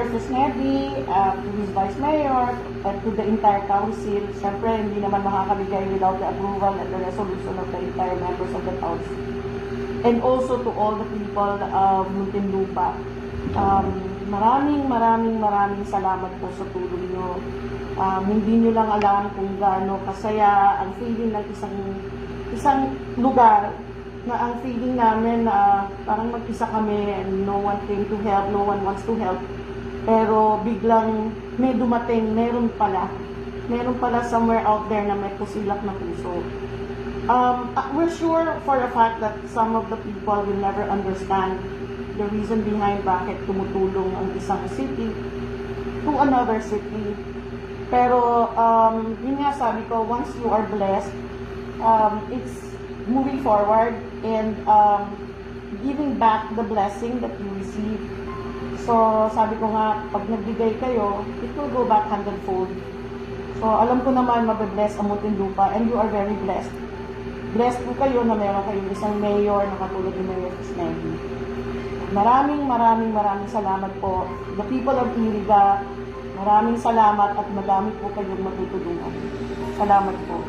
Mayor Fresnedi, to his Vice Mayor, and to the entire council. Siyempre, hindi naman makakabigay without the approval and the resolution of the entire members of the council. And also to all the people of Muntinlupa. Maraming salamat po sa tulong nyo. Hindi nyo lang alam kung gaano kasaya ang feeling ng isang lugar na ang feeling namin na parang mag-isa kami and no one came to help, no one wants to help. Pero biglang may dumating, meron pala somewhere out there na may pusilak na puso. We're sure for a fact that some of the people will never understand the reason behind bakit tumutulong ang isang city to another city. Pero yun nga sabi ko, once you are blessed, it's moving forward and giving back the blessing that you receive. So, sabi ko nga, pag nagbigay kayo, it will go back hundredfold. So, alam ko naman, mabibless ang Muntinlupa and you are very blessed. Blessed po kayo na meron kayong isang mayor na katulad ni Mayor Fresnedi. Maraming salamat po. The people of Iriga, maraming salamat at madami po kayong matutulungan. Salamat po.